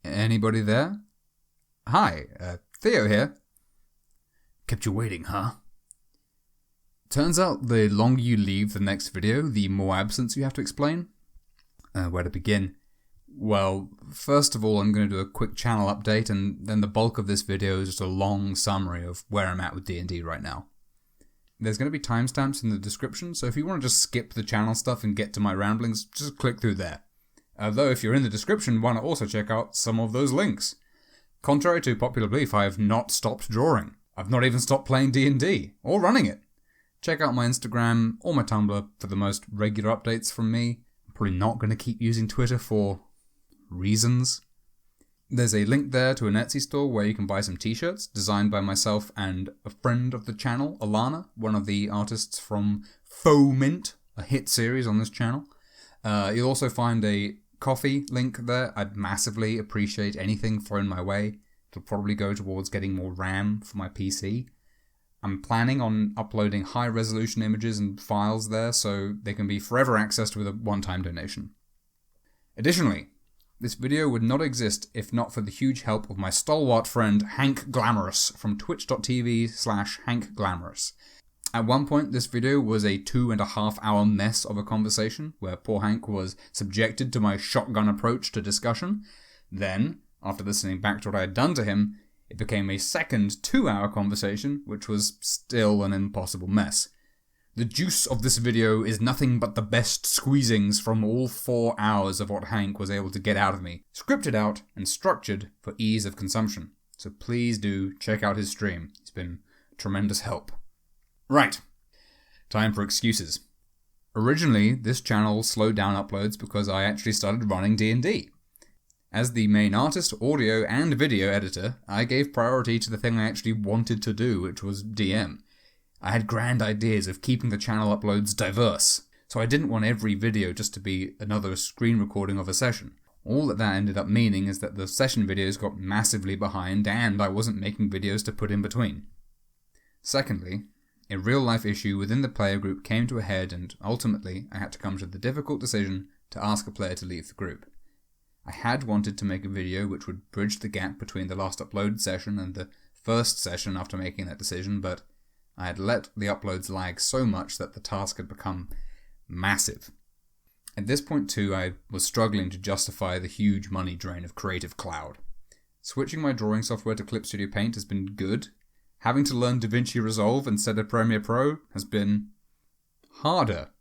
Anybody there? Hi, Theo here. Kept you waiting, huh? Turns out the longer you leave the next video, the more absence you have to explain. Where to begin? Well, first of all, I'm going to do a quick channel update, and then the bulk of this video is just a long summary of where I'm at with D&D right now. There's going to be timestamps in the description, so if you want to just skip the channel stuff and get to my ramblings, just click through there. Though if you're in the description, why not also check out some of those links? Contrary to popular belief, I have not stopped drawing. I've not even stopped playing D&D, or running it. Check out my Instagram or my Tumblr for the most regular updates from me. I'm probably not going to keep using Twitter for reasons. There's a link there to an Etsy store where you can buy some t-shirts designed by myself and a friend of the channel, Alana, one of the artists from Foment, a hit series on this channel. You'll also find a coffee link there. I'd massively appreciate anything thrown my way. It'll probably go towards getting more RAM for my PC. I'm planning on uploading high-resolution images and files there so they can be forever accessed with a one-time donation. Additionally, this video would not exist if not for the huge help of my stalwart friend Hank Glamorous from twitch.tv/HankGlamorous. At one point, this video was a 2.5 hour mess of a conversation where poor Hank was subjected to my shotgun approach to discussion. Then, after listening back to what I had done to him, it became a second 2-hour conversation, which was still an impossible mess. The juice of this video is nothing but the best squeezings from all 4 hours of what Hank was able to get out of me, scripted out and structured for ease of consumption. So please do check out his stream. It's been a tremendous help. Right, time for excuses. Originally, this channel slowed down uploads because I actually started running D&D. As the main artist, audio, and video editor, I gave priority to the thing I actually wanted to do, which was DM. I had grand ideas of keeping the channel uploads diverse, so I didn't want every video just to be another screen recording of a session. All that ended up meaning is that the session videos got massively behind, and I wasn't making videos to put in between. Secondly, a real-life issue within the player group came to a head, and ultimately I had to come to the difficult decision to ask a player to leave the group. I had wanted to make a video which would bridge the gap between the last upload session and the first session after making that decision, but I had let the uploads lag so much that the task had become massive. At this point too, I was struggling to justify the huge money drain of Creative Cloud. Switching my drawing software to Clip Studio Paint has been good. Having to learn DaVinci Resolve instead of Premiere Pro has been harder.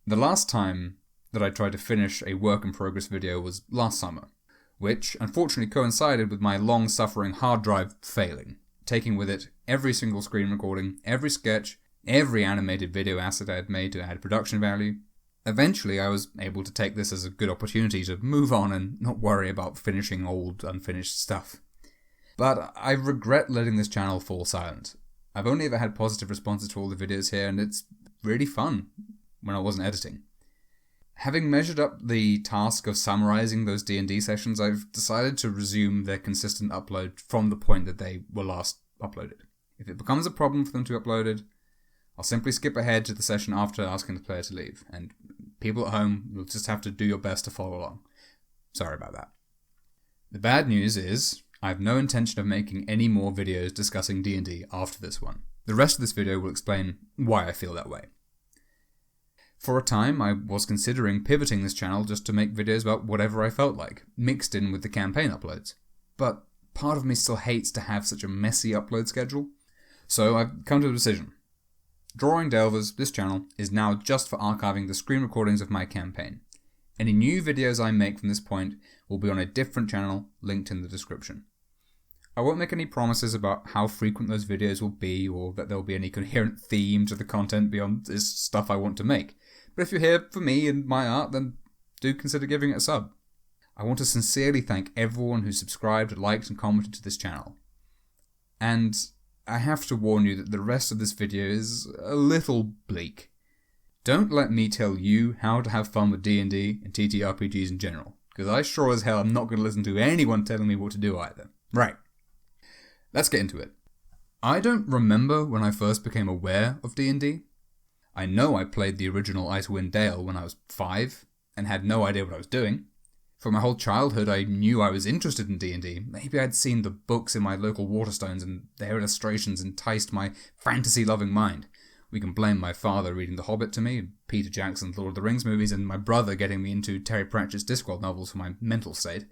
The last time that I tried to finish a work-in-progress video was last summer, which unfortunately coincided with my long-suffering hard drive failing, taking with it every single screen recording, every sketch, every animated video asset I had made to add production value. Eventually, I was able to take this as a good opportunity to move on and not worry about finishing old, unfinished stuff. But I regret letting this channel fall silent. I've only ever had positive responses to all the videos here, and it's really fun when I wasn't editing. Having measured up the task of summarizing those D&D sessions, I've decided to resume their consistent upload from the point that they were last uploaded. If it becomes a problem for them to be uploaded, I'll simply skip ahead to the session after asking the player to leave, and people at home will just have to do your best to follow along. Sorry about that. The bad news is, I have no intention of making any more videos discussing D&D after this one. The rest of this video will explain why I feel that way. For a time, I was considering pivoting this channel just to make videos about whatever I felt like, mixed in with the campaign uploads. But part of me still hates to have such a messy upload schedule, so I've come to a decision. Drawing Delvers, this channel, is now just for archiving the screen recordings of my campaign. Any new videos I make from this point will be on a different channel, linked in the description. I won't make any promises about how frequent those videos will be, or that there will be any coherent theme to the content beyond this stuff I want to make. But if you're here for me and my art, then do consider giving it a sub. I want to sincerely thank everyone who subscribed, liked, and commented to this channel. And I have to warn you that the rest of this video is a little bleak. Don't let me tell you how to have fun with D&D and TTRPGs in general, because I sure as hell am not going to listen to anyone telling me what to do either. Right. Let's get into it. I don't remember when I first became aware of D&D. I know I played the original Icewind Dale when I was 5, and had no idea what I was doing. For my whole childhood, I knew I was interested in D&D. Maybe I'd seen the books in my local Waterstones and their illustrations enticed my fantasy-loving mind. We can blame my father reading The Hobbit to me, Peter Jackson's Lord of the Rings movies, and my brother getting me into Terry Pratchett's Discworld novels for my mental state.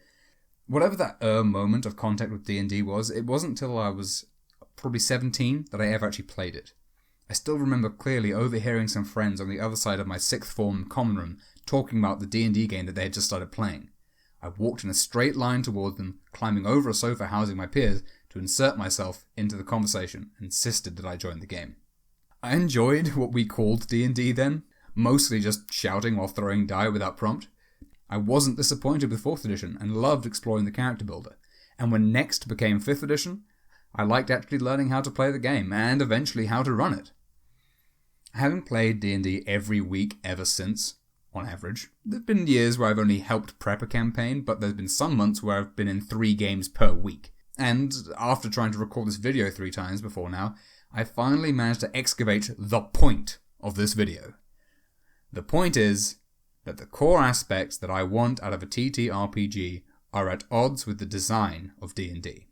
Whatever that moment of contact with D&D was, it wasn't until I was probably 17 that I ever actually played it. I still remember clearly overhearing some friends on the other side of my sixth form common room talking about the D&D game that they had just started playing. I walked in a straight line toward them, climbing over a sofa housing my peers to insert myself into the conversation, and insisted that I join the game. I enjoyed what we called D&D then, mostly just shouting while throwing die without prompt. I wasn't disappointed with 4th edition and loved exploring the character builder, and when next became 5th edition, I liked actually learning how to play the game, and eventually how to run it. Having played D&D every week ever since, on average, there have been years where I've only helped prep a campaign, but there's been some months where I've been in 3 games per week. And after trying to record this video 3 times before now, I finally managed to excavate the point of this video. The point is that the core aspects that I want out of a TTRPG are at odds with the design of D&D.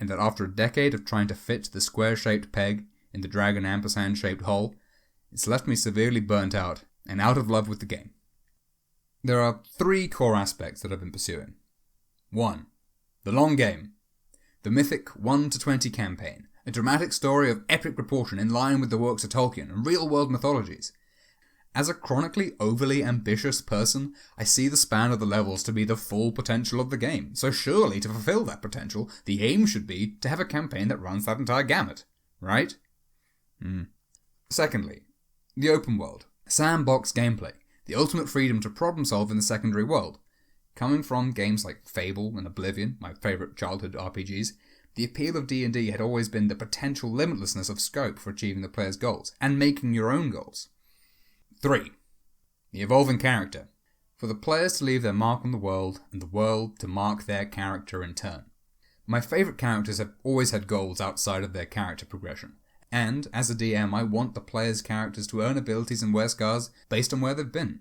And that after a decade of trying to fit the square-shaped peg in the dragon ampersand-shaped hole, it's left me severely burnt out and out of love with the game. There are 3 core aspects that I've been pursuing. 1. The long game. The mythic 1 to 20 campaign. A dramatic story of epic proportion in line with the works of Tolkien and real-world mythologies. As a chronically overly ambitious person, I see the span of the levels to be the full potential of the game, so surely to fulfill that potential, the aim should be to have a campaign that runs that entire gamut, right? Secondly, the open world. Sandbox gameplay. The ultimate freedom to problem solve in the secondary world. Coming from games like Fable and Oblivion, my favourite childhood RPGs, the appeal of D&D had always been the potential limitlessness of scope for achieving the player's goals, and making your own goals. 3. The evolving character. For the players to leave their mark on the world, and the world to mark their character in turn. My favourite characters have always had goals outside of their character progression, and, as a DM, I want the players' characters to earn abilities and wear scars based on where they've been.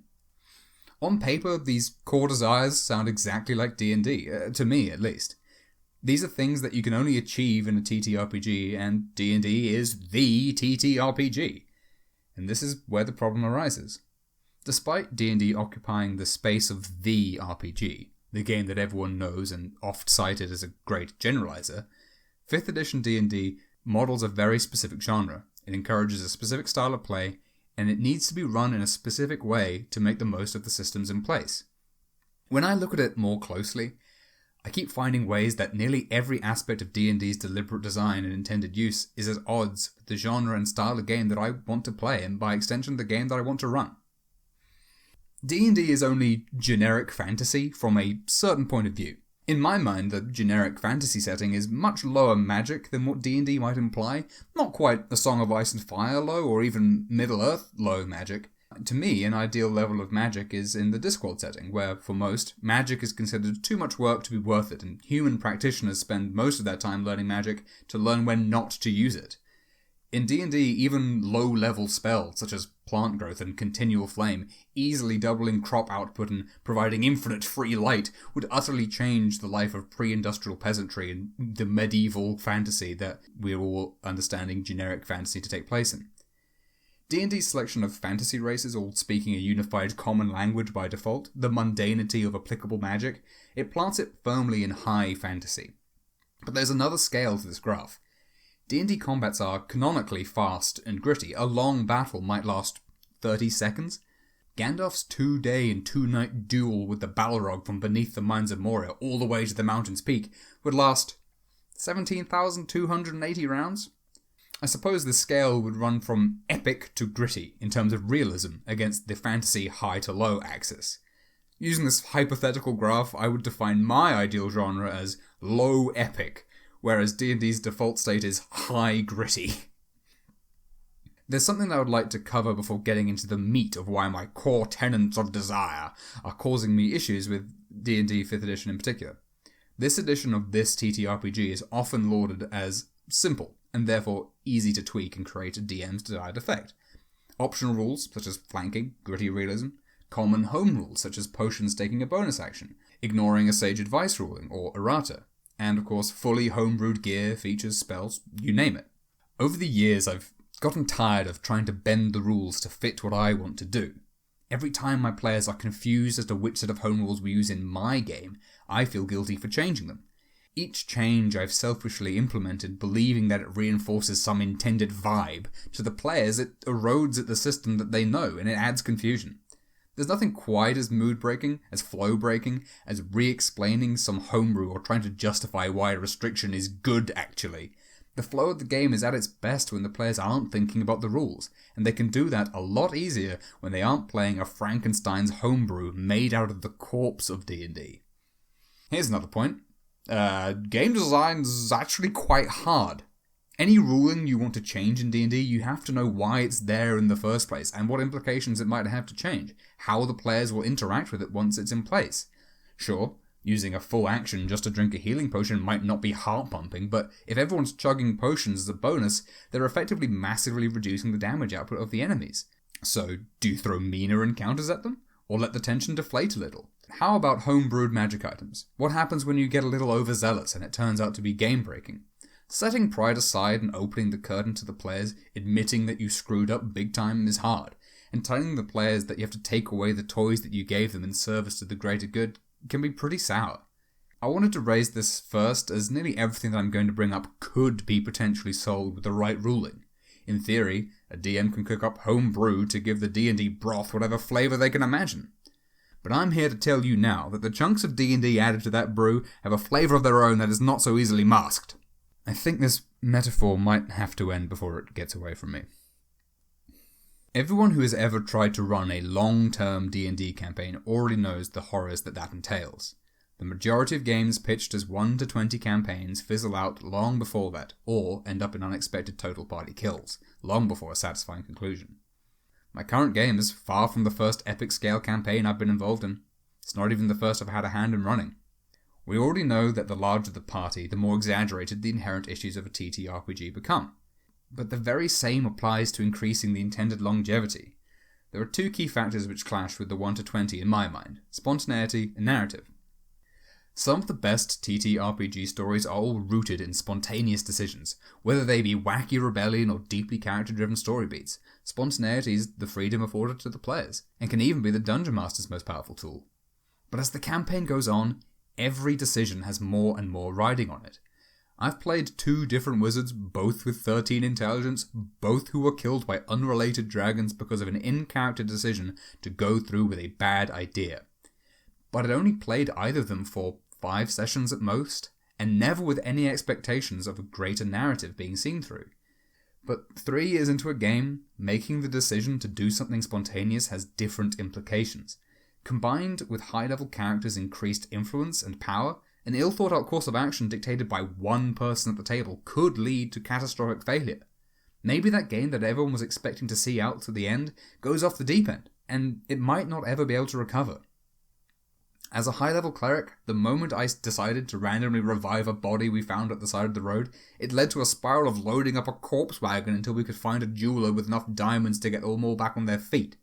On paper, these core desires sound exactly like D&D, to me at least. These are things that you can only achieve in a TTRPG, and D&D is the TTRPG. And this is where the problem arises. Despite D&D occupying the space of the RPG, the game that everyone knows and oft cited as a great generalizer, 5th edition D&D models a very specific genre. It encourages a specific style of play, and it needs to be run in a specific way to make the most of the systems in place. When I look at it more closely, I keep finding ways that nearly every aspect of D&D's deliberate design and intended use is at odds with the genre and style of game that I want to play, and by extension the game that I want to run. D&D is only generic fantasy from a certain point of view. In my mind, the generic fantasy setting is much lower magic than what D&D might imply, not quite a Song of Ice and Fire low or even Middle-earth low magic. To me, an ideal level of magic is in the Discworld setting, where, for most, magic is considered too much work to be worth it, and human practitioners spend most of their time learning magic to learn when not to use it. In D&D, even low-level spells, such as plant growth and continual flame, easily doubling crop output and providing infinite free light, would utterly change the life of pre-industrial peasantry and the medieval fantasy that we're all understanding generic fantasy to take place in. D&D's selection of fantasy races, all speaking a unified common language by default, the mundanity of applicable magic, it plants it firmly in high fantasy. But there's another scale to this graph. D&D combats are canonically fast and gritty. A long battle might last 30 seconds. Gandalf's 2-day and 2-night duel with the Balrog from beneath the Mines of Moria all the way to the mountain's peak would last 17,280 rounds. I suppose the scale would run from epic to gritty in terms of realism against the fantasy high to low axis. Using this hypothetical graph, I would define my ideal genre as low epic, whereas D&D's default state is high gritty. There's something I would like to cover before getting into the meat of why my core tenets of desire are causing me issues with D&D 5th edition in particular. This edition of this TTRPG is often lauded as simple, and therefore easy to tweak and create a DM's desired effect. Optional rules, such as flanking, gritty realism, common home rules, such as potions taking a bonus action, ignoring a sage advice ruling or errata, and of course fully homebrewed gear, features, spells, you name it. Over the years I've gotten tired of trying to bend the rules to fit what I want to do. Every time my players are confused as to which set of home rules we use in my game, I feel guilty for changing them. Each change I've selfishly implemented, believing that it reinforces some intended vibe. To the players, it erodes at the system that they know, and it adds confusion. There's nothing quite as mood-breaking, as flow-breaking, as re-explaining some homebrew or trying to justify why a restriction is good, actually. The flow of the game is at its best when the players aren't thinking about the rules, and they can do that a lot easier when they aren't playing a Frankenstein's homebrew made out of the corpse of D&D. Here's another point. Game design is actually quite hard. Any ruling you want to change in D&D, you have to know why it's there in the first place, and what implications it might have to change, how the players will interact with it once it's in place. Sure, using a full action just to drink a healing potion might not be heart-pumping, but if everyone's chugging potions as a bonus, they're effectively massively reducing the damage output of the enemies. So, do you throw meaner encounters at them? Or let the tension deflate a little? How about homebrewed magic items? What happens when you get a little overzealous and it turns out to be game-breaking? Setting pride aside and opening the curtain to the players, admitting that you screwed up big time is hard, and telling the players that you have to take away the toys that you gave them in service to the greater good can be pretty sour. I wanted to raise this first, as nearly everything that I'm going to bring up could be potentially solved with the right ruling. In theory, a DM can cook up home brew to give the D&D broth whatever flavour they can imagine. But I'm here to tell you now that the chunks of D&D added to that brew have a flavour of their own that is not so easily masked. I think this metaphor might have to end before it gets away from me. Everyone who has ever tried to run a long-term D&D campaign already knows the horrors that entails. The majority of games pitched as 1 to 20 campaigns fizzle out long before that, or end up in unexpected total party kills, long before a satisfying conclusion. My current game is far from the first epic scale campaign I've been involved in. It's not even the first I've had a hand in running. We already know that the larger the party, the more exaggerated the inherent issues of a TTRPG become. But the very same applies to increasing the intended longevity. There are two key factors which clash with the 1 to 20 in my mind: spontaneity and narrative. Some of the best TTRPG stories are all rooted in spontaneous decisions, whether they be wacky rebellion or deeply character-driven story beats. Spontaneity is the freedom afforded to the players, and can even be the Dungeon Master's most powerful tool. But as the campaign goes on, every decision has more and more riding on it. I've played 2 different wizards, both with 13 intelligence, both who were killed by unrelated dragons because of an in-character decision to go through with a bad idea. But I'd only played either of them for 5 sessions at most, and never with any expectations of a greater narrative being seen through. But 3 years into a game, making the decision to do something spontaneous has different implications. Combined with high-level characters' increased influence and power, an ill-thought-out course of action dictated by one person at the table could lead to catastrophic failure. Maybe that game that everyone was expecting to see out to the end goes off the deep end, and it might not ever be able to recover. As a high-level cleric, the moment I decided to randomly revive a body we found at the side of the road, it led to a spiral of loading up a corpse wagon until we could find a jeweler with enough diamonds to get them all back on their feet.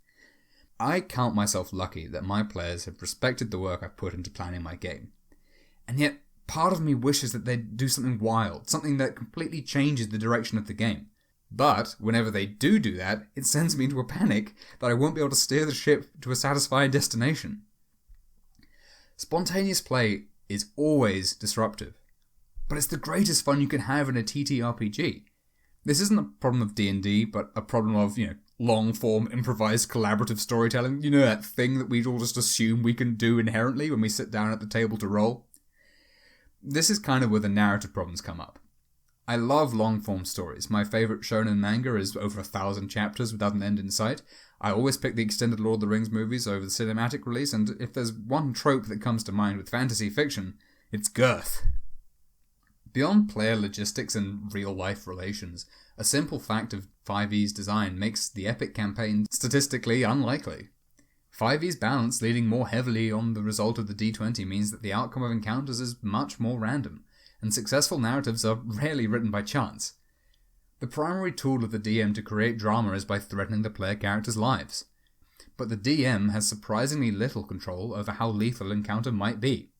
I count myself lucky that my players have respected the work I've put into planning my game. And yet, part of me wishes that they'd do something wild, something that completely changes the direction of the game. But, whenever they do that, it sends me into a panic that I won't be able to steer the ship to a satisfying destination. Spontaneous play is always disruptive, but it's the greatest fun you can have in a TTRPG. This isn't a problem of D&D, but a problem of, long-form, improvised, collaborative storytelling. You know, that thing that we all just assume we can do inherently when we sit down at the table to roll? This is kind of where the narrative problems come up. I love long-form stories. My favourite shonen manga is over 1,000 chapters without an end in sight. I always pick the extended Lord of the Rings movies over the cinematic release, and if there's one trope that comes to mind with fantasy fiction, it's girth. Beyond player logistics and real-life relations, a simple fact of 5e's design makes the epic campaign statistically unlikely. 5e's balance leaning more heavily on the result of the D20 means that the outcome of encounters is much more random, and successful narratives are rarely written by chance. The primary tool of the DM to create drama is by threatening the player characters' lives. but the DM has surprisingly little control over how lethal an encounter might be.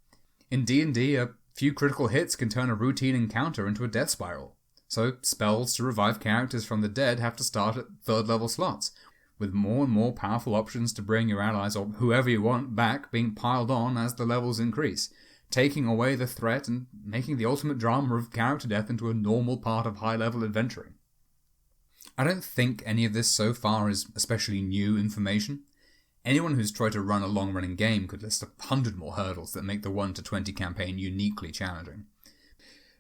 In D&D, a few critical hits can turn a routine encounter into a death spiral, so spells to revive characters from the dead have to start at 3rd level slots, with more and more powerful options to bring your allies or whoever you want back being piled on as the levels increase, taking away the threat and making the ultimate drama of character death into a normal part of high-level adventuring. I don't think any of this so far is especially new information. Anyone who's tried to run a long-running game could list 100 more hurdles that make the 1 to 20 campaign uniquely challenging.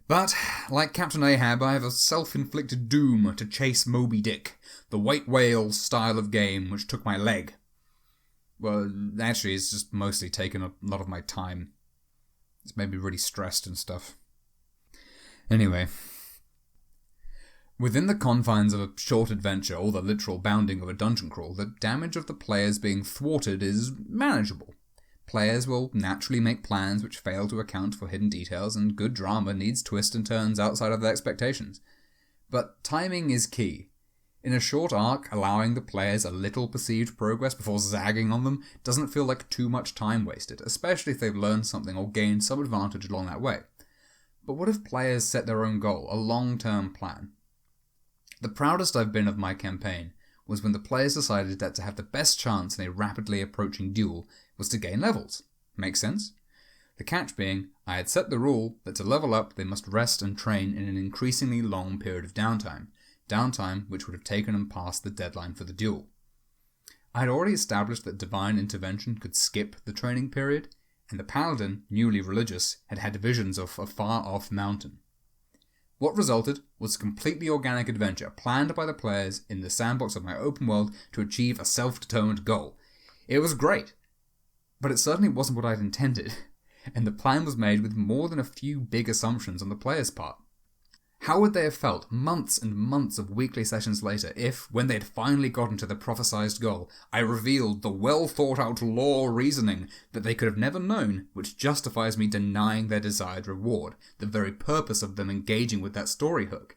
But, like Captain Ahab, I have a self-inflicted doom to chase Moby Dick, the white whale style of game which took my leg. Well, actually, it's just mostly taken a lot of my time. It's made me really stressed and stuff. Anyway. Within the confines of a short adventure or the literal bounding of a dungeon crawl, the damage of the players being thwarted is manageable. Players will naturally make plans which fail to account for hidden details, and good drama needs twists and turns outside of their expectations. But timing is key. In a short arc, allowing the players a little perceived progress before zagging on them doesn't feel like too much time wasted, especially if they've learned something or gained some advantage along that way. But what if players set their own goal, a long-term plan? The proudest I've been of my campaign was when the players decided that to have the best chance in a rapidly approaching duel was to gain levels. Make sense? The catch being, I had set the rule that to level up they must rest and train in an increasingly long period of downtime which would have taken them past the deadline for the duel. I had already established that divine intervention could skip the training period, and the paladin, newly religious, had had visions of a far-off mountain. What resulted was a completely organic adventure planned by the players in the sandbox of my open world to achieve a self-determined goal. It was great, but it certainly wasn't what I'd intended, and the plan was made with more than a few big assumptions on the players' part. How would they have felt months and months of weekly sessions later if, when they'd finally gotten to the prophesized goal, I revealed the well-thought-out law reasoning that they could have never known, which justifies me denying their desired reward, the very purpose of them engaging with that story hook?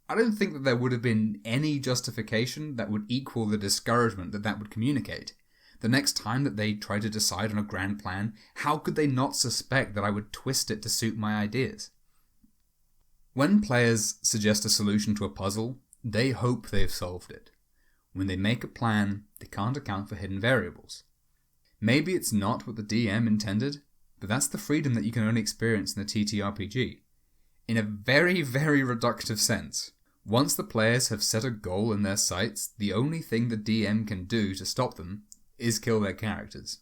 I don't think that there would have been any justification that would equal the discouragement that would communicate. The next time that they tried to decide on a grand plan, how could they not suspect that I would twist it to suit my ideas? When players suggest a solution to a puzzle, they hope they've solved it. When they make a plan, they can't account for hidden variables. Maybe it's not what the DM intended, but that's the freedom that you can only experience in a TTRPG. In a very, very reductive sense, once the players have set a goal in their sights, the only thing the DM can do to stop them is kill their characters.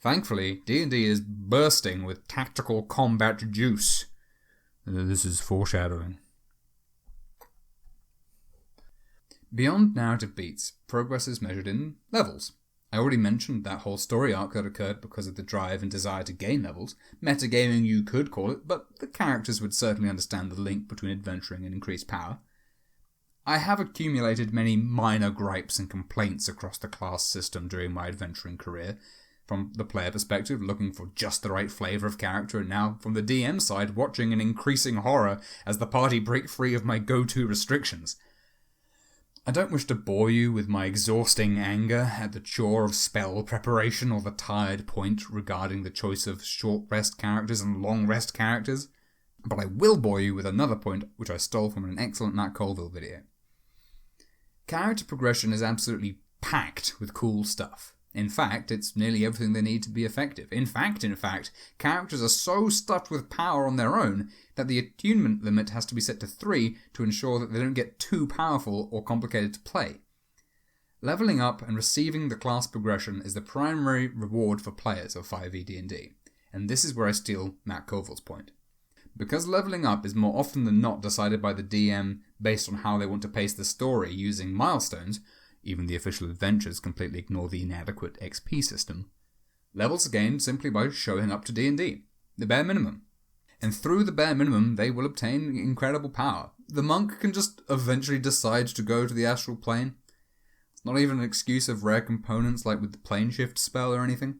Thankfully, D&D is bursting with tactical combat juice. This is foreshadowing. Beyond narrative beats, progress is measured in levels. I already mentioned that whole story arc that occurred because of the drive and desire to gain levels. Metagaming you could call it, but the characters would certainly understand the link between adventuring and increased power. I have accumulated many minor gripes and complaints across the class system during my adventuring career, from the player perspective, looking for just the right flavour of character, and now from the DM side, watching in increasing horror as the party break free of my go-to restrictions. I don't wish to bore you with my exhausting anger at the chore of spell preparation or the tired point regarding the choice of short rest characters and long rest characters, but I will bore you with another point which I stole from an excellent Matt Colville video. Character progression is absolutely packed with cool stuff. In fact, it's nearly everything they need to be effective. In fact, characters are so stuffed with power on their own that the attunement limit has to be set to 3 to ensure that they don't get too powerful or complicated to play. Leveling up and receiving the class progression is the primary reward for players of 5e D&D, and this is where I steal Matt Colville's point. Because leveling up is more often than not decided by the DM based on how they want to pace the story using milestones, even the official adventures completely ignore the inadequate XP system. Levels are gained simply by showing up to D&D, the bare minimum. And through the bare minimum, they will obtain incredible power. The monk can just eventually decide to go to the astral plane. It's not even an excuse of rare components like with the plane shift spell or anything.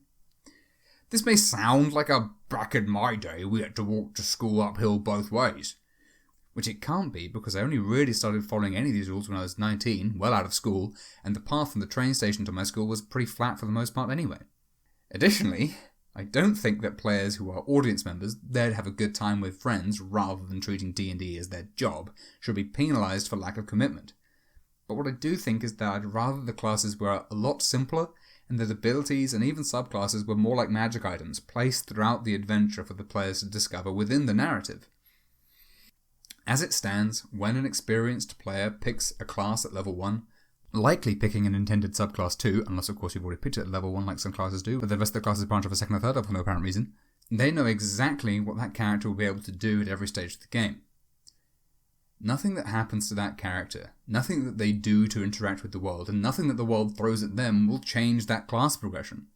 This may sound like a back in my day we had to walk to school uphill both ways. which it can't be because I only really started following any of these rules when I was 19, well out of school, and the path from the train station to my school was pretty flat for the most part anyway. Additionally, I don't think that players who are audience members, there to have a good time with friends rather than treating D&D as their job, should be penalised for lack of commitment. But what I do think is that I'd rather the classes were a lot simpler, and that abilities and even subclasses were more like magic items, placed throughout the adventure for the players to discover within the narrative. As it stands, when an experienced player picks a class at level 1, likely picking an intended subclass too, unless of course you've already picked it at level 1 like some classes do, but the rest of the classes branch off a second or third level for no apparent reason, they know exactly what that character will be able to do at every stage of the game. Nothing that happens to that character, nothing that they do to interact with the world, and nothing that the world throws at them will change that class progression.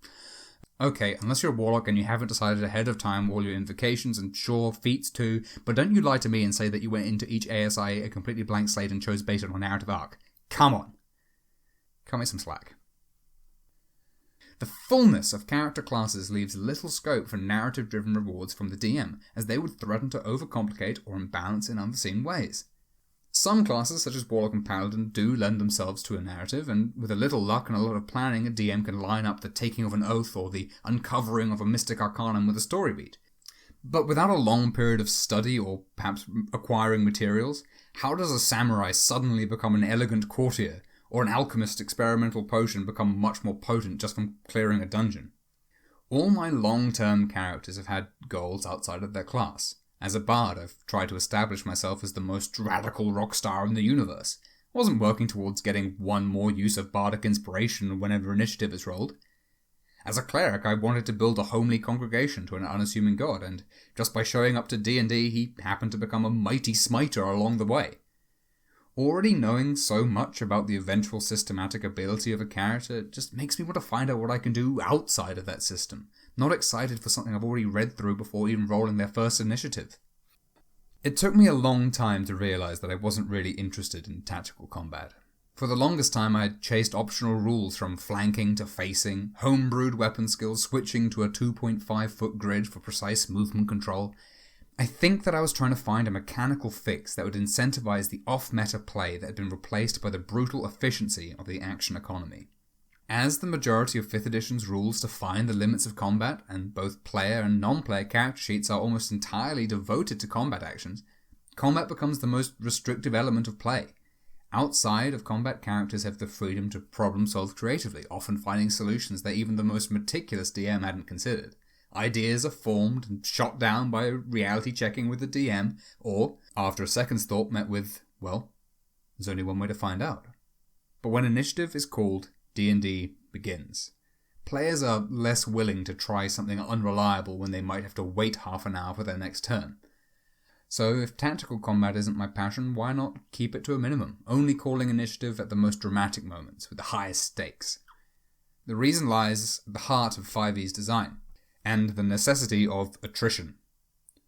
Okay, unless you're a warlock and you haven't decided ahead of time all your invocations and sure, feats too, but don't you lie to me and say that you went into each ASI a completely blank slate and chose based on a narrative arc. Come on. Cut me some slack. The fullness of character classes leaves little scope for narrative-driven rewards from the DM, as they would threaten to overcomplicate or imbalance in unforeseen ways. Some classes, such as Warlock and Paladin, do lend themselves to a narrative, and with a little luck and a lot of planning, a DM can line up the taking of an oath or the uncovering of a mystic arcanum with a story beat. But without a long period of study or perhaps acquiring materials, how does a samurai suddenly become an elegant courtier, or an alchemist's experimental potion become much more potent just from clearing a dungeon? All my long-term characters have had goals outside of their class. As a bard, I've tried to establish myself as the most radical rock star in the universe. I wasn't working towards getting one more use of bardic inspiration whenever initiative is rolled. As a cleric, I wanted to build a homely congregation to an unassuming god, and just by showing up to D&D, he happened to become a mighty smiter along the way. Already knowing so much about the eventual systematic ability of a character just makes me want to find out what I can do outside of that system, not excited for something I've already read through before even rolling their first initiative. It took me a long time to realise that I wasn't really interested in tactical combat. For the longest time I had chased optional rules from flanking to facing, homebrewed weapon skills switching to a 2.5 foot grid for precise movement control. I think that I was trying to find a mechanical fix that would incentivize the off-meta play that had been replaced by the brutal efficiency of the action economy. As the majority of 5th edition's rules define the limits of combat, and both player and non-player character sheets are almost entirely devoted to combat actions, combat becomes the most restrictive element of play. Outside of combat, characters have the freedom to problem-solve creatively, often finding solutions that even the most meticulous DM hadn't considered. Ideas are formed and shot down by reality checking with the DM, or, after a second's thought, met with, well, there's only one way to find out. But when initiative is called, D&D begins. Players are less willing to try something unreliable when they might have to wait half an hour for their next turn. So if tactical combat isn't my passion, why not keep it to a minimum, only calling initiative at the most dramatic moments, with the highest stakes? The reason lies at the heart of 5e's design, and the necessity of attrition.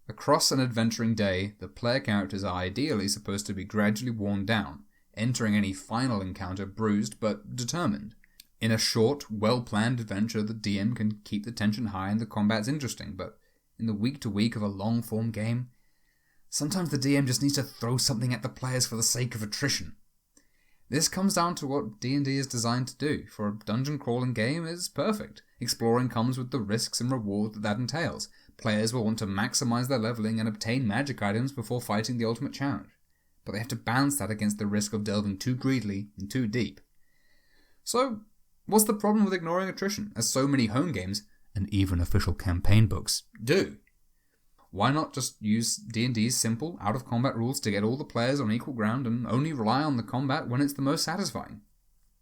Across an adventuring day, the player characters are ideally supposed to be gradually worn down, entering any final encounter bruised but determined. In a short, well-planned adventure, the DM can keep the tension high and the combat's interesting, but in the week-to-week of a long-form game, sometimes the DM just needs to throw something at the players for the sake of attrition. This comes down to what D&D is designed to do. For a dungeon-crawling game, it's perfect. Exploring comes with the risks and rewards that entails. Players will want to maximize their leveling and obtain magic items before fighting the ultimate challenge. But they have to balance that against the risk of delving too greedily and too deep. So, what's the problem with ignoring attrition, as so many home games, and even official campaign books, do? Why not just use D&D's simple, out-of-combat rules to get all the players on equal ground and only rely on the combat when it's the most satisfying?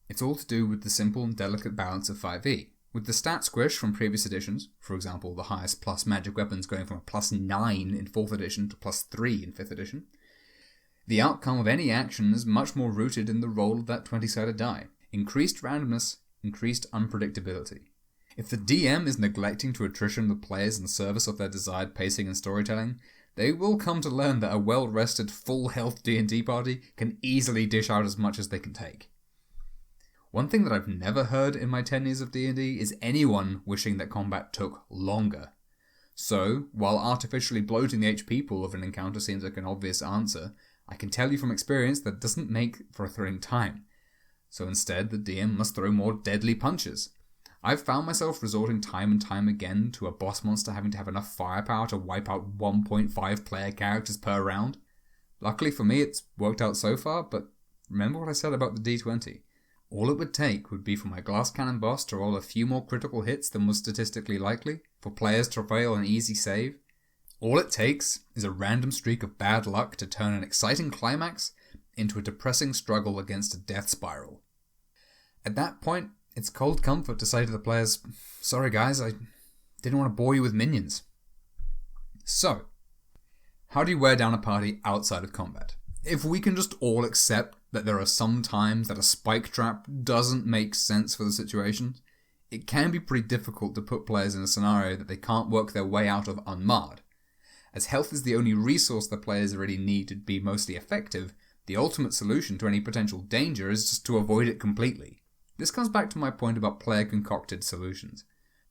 It's all to do with the simple and delicate balance of 5e. With the stat squish from previous editions, for example the highest plus magic weapons going from a plus 9 in 4th edition to plus 3 in 5th edition, the outcome of any action is much more rooted in the roll of that 20-sided die. Increased randomness, increased unpredictability. If the DM is neglecting to attrition the players in service of their desired pacing and storytelling, they will come to learn that a well-rested, full-health D&D party can easily dish out as much as they can take. One thing that I've never heard in my 10 years of D&D is anyone wishing that combat took longer. So, while artificially bloating the HP pool of an encounter seems like an obvious answer, I can tell you from experience that doesn't make for a thrilling time. So instead, the DM must throw more deadly punches. I've found myself resorting time and time again to a boss monster having to have enough firepower to wipe out 1.5 player characters per round. Luckily for me, it's worked out so far, but remember what I said about the D20. All it would take would be for my glass cannon boss to roll a few more critical hits than was statistically likely, for players to fail an easy save. All it takes is a random streak of bad luck to turn an exciting climax into a depressing struggle against a death spiral. At that point, it's cold comfort to say to the players, sorry guys, I didn't want to bore you with minions. So, how do you wear down a party outside of combat? If we can just all accept that there are some times that a spike trap doesn't make sense for the situation, it can be pretty difficult to put players in a scenario that they can't work their way out of unmarred. As health is the only resource that players really need to be mostly effective, the ultimate solution to any potential danger is just to avoid it completely. This comes back to my point about player-concocted solutions.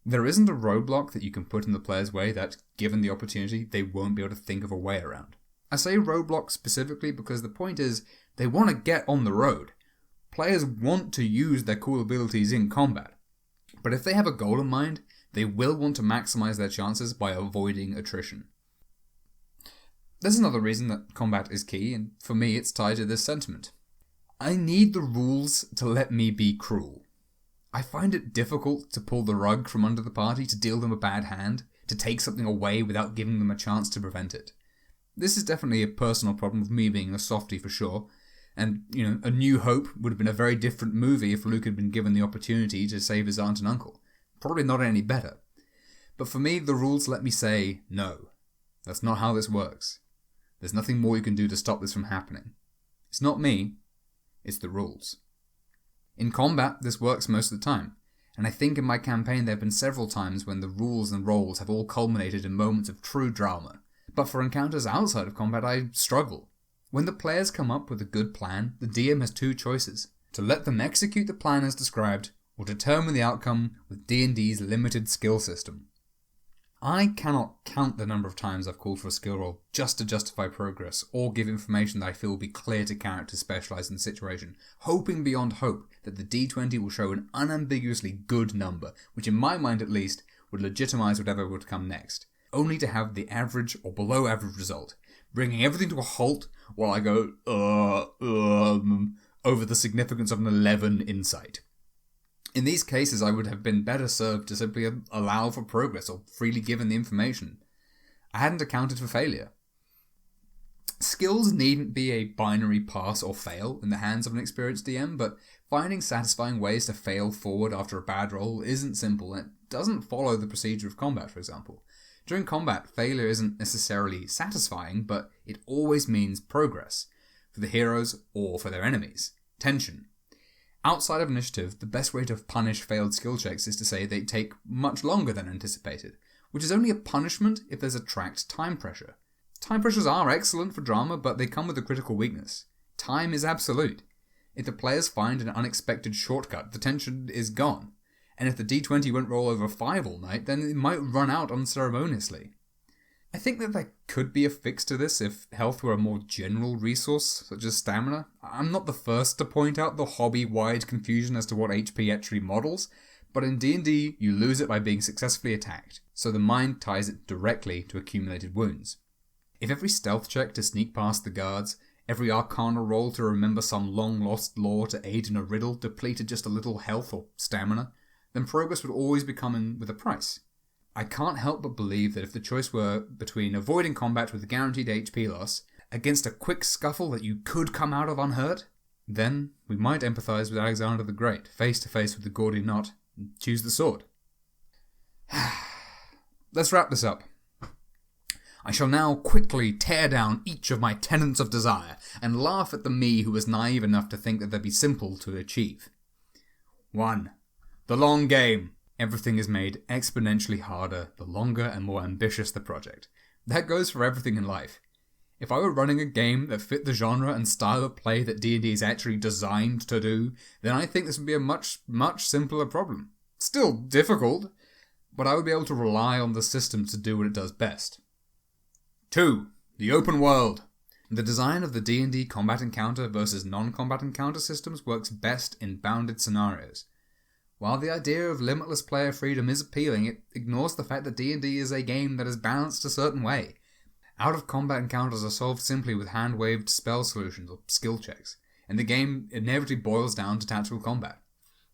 There isn't a roadblock that you can put in the player's way that, given the opportunity, they won't be able to think of a way around. I say roadblock specifically because the point is, they want to get on the road. Players want to use their cool abilities in combat. But if they have a goal in mind, they will want to maximize their chances by avoiding attrition. There's another reason that combat is key, and for me it's tied to this sentiment. I need the rules to let me be cruel. I find it difficult to pull the rug from under the party, to deal them a bad hand, to take something away without giving them a chance to prevent it. This is definitely a personal problem with me being a softie for sure, and, A New Hope would have been a very different movie if Luke had been given the opportunity to save his aunt and uncle. Probably not any better. But for me, the rules let me say, no, that's not how this works. There's nothing more you can do to stop this from happening. It's not me. It's the rules. In combat, this works most of the time, and I think in my campaign there have been several times when the rules and roles have all culminated in moments of true drama. But for encounters outside of combat, I struggle. When the players come up with a good plan, the DM has two choices: to let them execute the plan as described, or determine the outcome with D&D's limited skill system. I cannot count the number of times I've called for a skill roll just to justify progress, or give information that I feel will be clear to characters specialised in the situation, hoping beyond hope that the D20 will show an unambiguously good number, which in my mind at least would legitimise whatever would come next, only to have the average or below average result, bringing everything to a halt while I go, over the significance of an 11 insight. In these cases, I would have been better served to simply allow for progress or freely given the information. I hadn't accounted for failure. Skills needn't be a binary pass or fail in the hands of an experienced DM, but finding satisfying ways to fail forward after a bad roll isn't simple, and it doesn't follow the procedure of combat, for example. During combat, failure isn't necessarily satisfying, but it always means progress, for the heroes or for their enemies. Tension. Outside of initiative, the best way to punish failed skill checks is to say they take much longer than anticipated, which is only a punishment if there's a tracked time pressure. Time pressures are excellent for drama, but they come with a critical weakness. Time is absolute. If the players find an unexpected shortcut, the tension is gone. And if the D20 won't roll over 5 all night, then it might run out unceremoniously. I think that there could be a fix to this if health were a more general resource, such as stamina. I'm not the first to point out the hobby-wide confusion as to what HP actually models, but in D&D, you lose it by being successfully attacked, so the mind ties it directly to accumulated wounds. If every stealth check to sneak past the guards, every arcana roll to remember some long-lost lore to aid in a riddle depleted just a little health or stamina, then progress would always be coming with a price. I can't help but believe that if the choice were between avoiding combat with guaranteed HP loss against a quick scuffle that you could come out of unhurt, then we might empathise with Alexander the Great, face to face with the Gordian knot, and choose the sword. Let's wrap this up. I shall now quickly tear down each of my tenets of desire and laugh at the me who was naive enough to think that they'd be simple to achieve. 1. The long game. Everything is made exponentially harder the longer and more ambitious the project. That goes for everything in life. If I were running a game that fit the genre and style of play that D&D is actually designed to do, then I think this would be a much, much simpler problem. Still difficult, but I would be able to rely on the system to do what it does best. 2. The open world. The design of the D&D combat encounter versus non-combat encounter systems works best in bounded scenarios. While the idea of limitless player freedom is appealing, it ignores the fact that D&D is a game that is balanced a certain way. Out-of-combat encounters are solved simply with hand-waved spell solutions or skill checks, and the game inevitably boils down to tactical combat.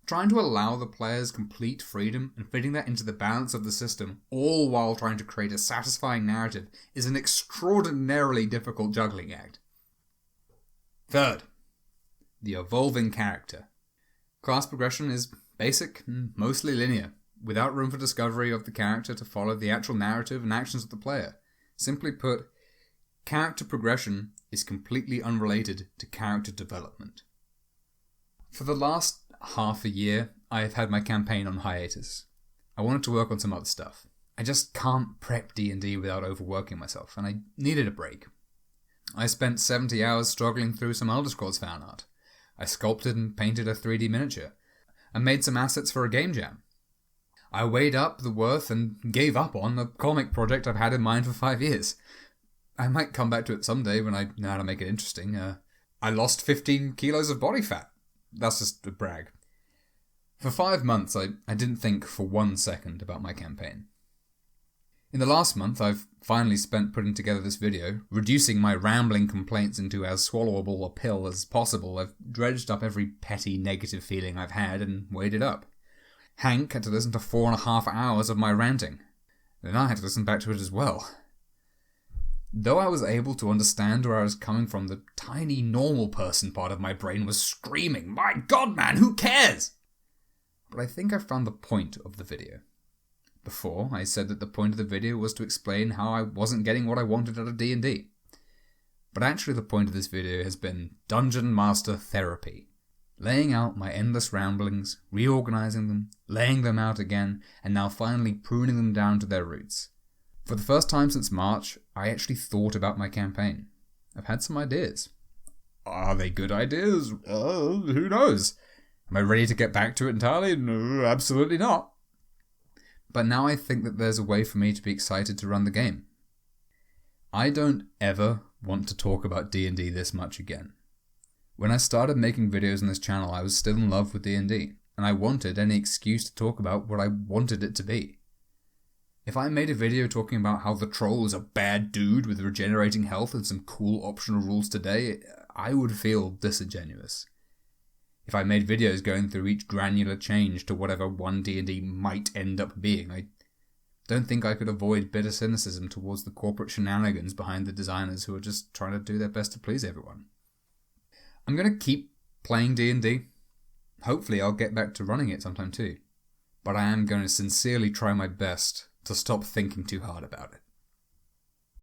Trying to allow the players complete freedom and fitting that into the balance of the system, all while trying to create a satisfying narrative, is an extraordinarily difficult juggling act. 3. The evolving character. Class progression is basic and mostly linear, without room for discovery of the character to follow the actual narrative and actions of the player. Simply put, character progression is completely unrelated to character development. For the last half a year, I have had my campaign on hiatus. I wanted to work on some other stuff. I just can't prep D&D without overworking myself, and I needed a break. I spent 70 hours struggling through some Elder Scrolls fan art. I sculpted and painted a 3D miniature. I made some assets for a game jam. I weighed up the worth and gave up on a comic project I've had in mind for 5 years. I might come back to it someday when I know how to make it interesting. I lost 15 kilos of body fat. That's just a brag. For 5 months, I didn't think for 1 second about my campaign. In the last month, I've finally spent putting together this video, reducing my rambling complaints into as swallowable a pill as possible. I've dredged up every petty negative feeling I've had and weighed it up. Hank had to listen to 4.5 hours of my ranting. Then I had to listen back to it as well. Though I was able to understand where I was coming from, the tiny normal person part of my brain was screaming, "My God, man, who cares?" But I think I found the point of the video. Before, I said that the point of the video was to explain how I wasn't getting what I wanted out of D&D. But actually the point of this video has been Dungeon Master Therapy. Laying out my endless ramblings, reorganizing them, laying them out again, and now finally pruning them down to their roots. For the first time since March, I actually thought about my campaign. I've had some ideas. Are they good ideas? Who knows? Am I ready to get back to it entirely? No, absolutely not. But now I think that there's a way for me to be excited to run the game. I don't ever want to talk about D&D this much again. When I started making videos on this channel, I was still in love with D&D, and I wanted any excuse to talk about what I wanted it to be. If I made a video talking about how the troll is a bad dude with regenerating health and some cool optional rules today, I would feel disingenuous. If I made videos going through each granular change to whatever one D&D might end up being, I don't think I could avoid bitter cynicism towards the corporate shenanigans behind the designers who are just trying to do their best to please everyone. I'm going to keep playing D&D. Hopefully I'll get back to running it sometime too. But I am going to sincerely try my best to stop thinking too hard about it.